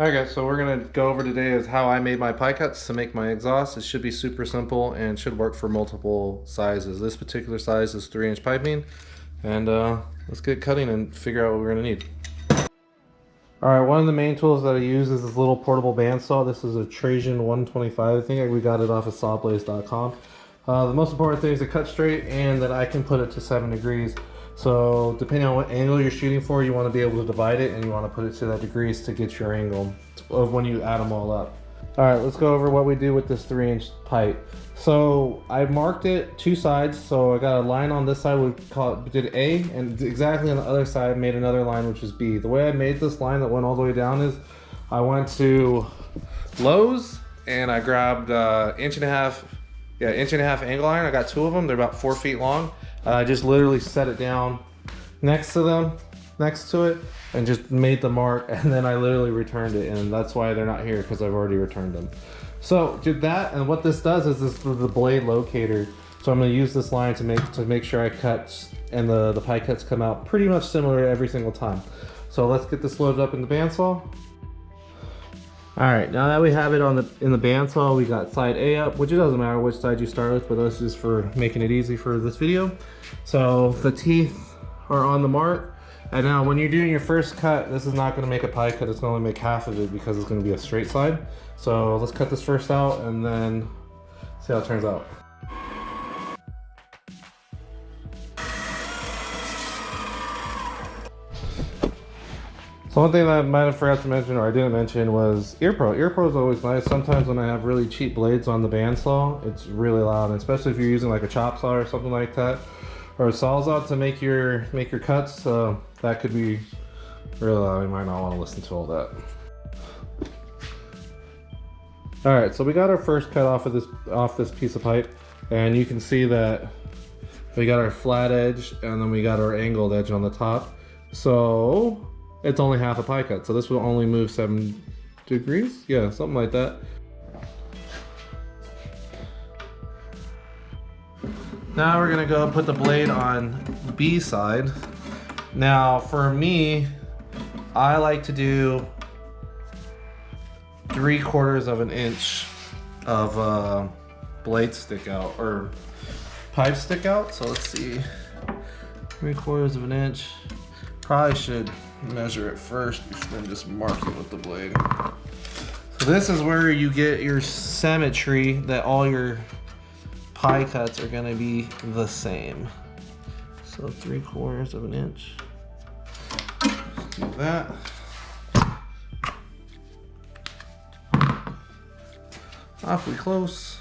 Alright guys, so we're going to go over today is how I made my pie cuts to make my exhaust. It should be super simple and should work for multiple sizes. This particular size is 3-inch piping, and let's get cutting and figure out what we're going to need. Alright, one of the main tools that I use is this little portable bandsaw. This is a Trajan 125. I think we got it off of sawblaze.com. The most important thing is to cut straight and that I can put it to 7 degrees. So depending on what angle you're shooting for, you want to be able to divide it and you want to put it to that degrees to get your angle of when you add them all up. All right, let's go over what we do with this 3-inch pipe. So I marked it 2 sides. So I got a line on this side, we did A, and exactly on the other side made another line, which is B. The way I made this line that went all the way down is I went to Lowe's and I grabbed inch and a half angle iron. I got 2 of them. They're about 4 feet long. I just literally set it down next to it, and just made the mark, and then I literally returned it, and that's why they're not here, because I've already returned them. So did that, and what this does is this is the blade locator. So I'm going to use this line to make sure I cut, and the pie cuts come out pretty much similar every single time. So let's get this loaded up in the bandsaw. Alright, now that we have it in the bandsaw, we got side A up, which it doesn't matter which side you start with, but this is for making it easy for this video. So the teeth are on the mark, and now when you're doing your first cut, this is not going to make a pie cut, it's going to make half of it because it's going to be a straight side. So let's cut this first out and then see how it turns out. So one thing that I might have forgot to mention, or I didn't mention, was ear pro. Ear pro is always nice. Sometimes when I have really cheap blades on the bandsaw, it's really loud, and especially if you're using like a chop saw or something like that, or a sawzall to make your cuts. That could be really loud. You might not want to listen to all that. All right, so we got our first cut off this piece of pipe, and you can see that we got our flat edge, and then we got our angled edge on the top. So it's only half a pie cut, so this will only move 7 degrees? Yeah, something like that. Now we're gonna go put the blade on B side. Now for me, I like to do 3/4 of an inch of blade stick out, or pipe stick out. So let's see, 3/4 of an inch. Probably should measure it first and just mark it with the blade. So this is where you get your symmetry, that all your pie cuts are gonna be the same. So 3/4 of an inch. Do that. Awfully close.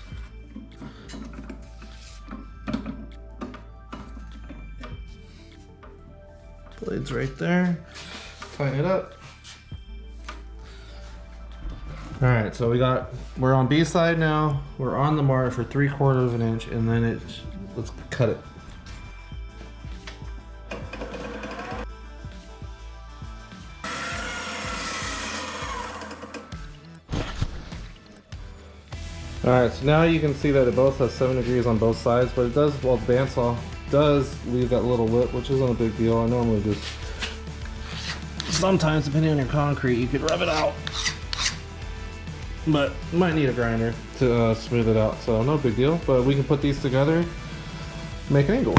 Blade's right there. Tighten it up. All right, so we're on B side now. We're on the mark for 3/4 of an inch, and then let's cut it. All right, so now you can see that it both has 7 degrees on both sides, but it does, well, the bandsaw does leave that little lip, which isn't a big deal. I normally just, sometimes depending on your concrete, you could rub it out, but you might need a grinder to smooth it out, so no big deal. But we can put these together, make an angle.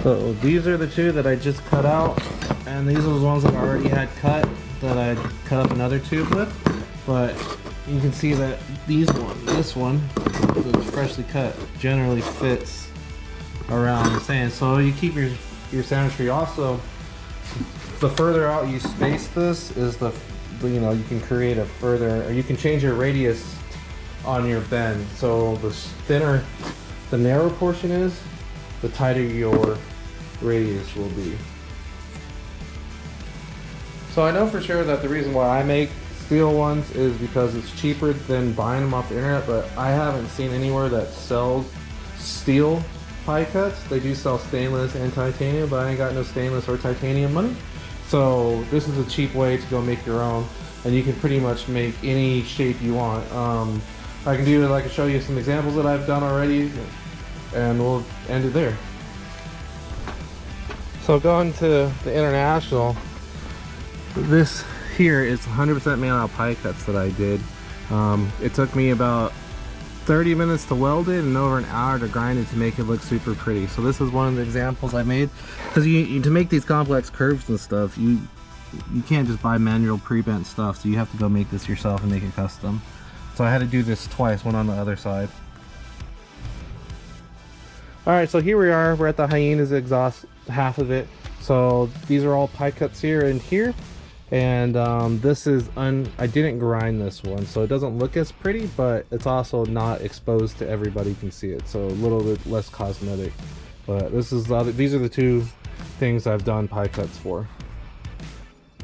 So these are the 2 that I just cut out, and these are the ones that I already had cut that I cut up another tube with. But you can see that this one that's freshly cut generally fits around the same. So you keep your symmetry. Also, the further out you space this is you can create a further, or you can change your radius on your bend. So the thinner the narrow portion is, the tighter your radius will be. So I know for sure that the reason why I make steel ones is because it's cheaper than buying them off the internet, but I haven't seen anywhere that sells steel pie cuts. They do sell stainless and titanium, but I ain't got no stainless or titanium money. So this is a cheap way to go make your own, and you can pretty much make any shape you want. I can show you some examples that I've done already, and we'll end it there. So going to the International, this here is 100% made out of pie cuts that I did. It took me about 30 minutes to weld it and over an hour to grind it to make it look super pretty. So this is one of the examples I made, because to make these complex curves and stuff, you can't just buy manual pre-bent stuff, so you have to go make this yourself and make it custom. So I had to do this twice, one on the other side. Alright, so here we are, we're at the Hyena's exhaust, half of it. So these are all pie cuts here and here. And this is I didn't grind this one, so it doesn't look as pretty, but it's also not exposed to everybody can see it, so a little bit less cosmetic. But this is these are the two things I've done pie cuts for.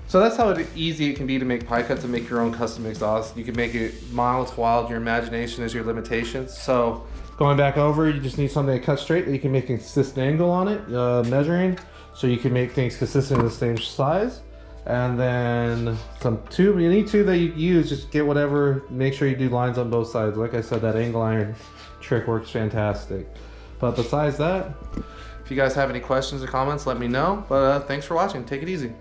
So that's how easy it can be to make pie cuts and make your own custom exhaust. You can make it mild to wild, your imagination is your limitations. So going back over, you just need something to cut straight that you can make a consistent angle on it, measuring, so you can make things consistent in the same size. And then some tube, any tube that you use, just get whatever, make sure you do lines on both sides. Like I said, that angle iron trick works fantastic. But besides that, if you guys have any questions or comments, let me know. But thanks for watching, take it easy.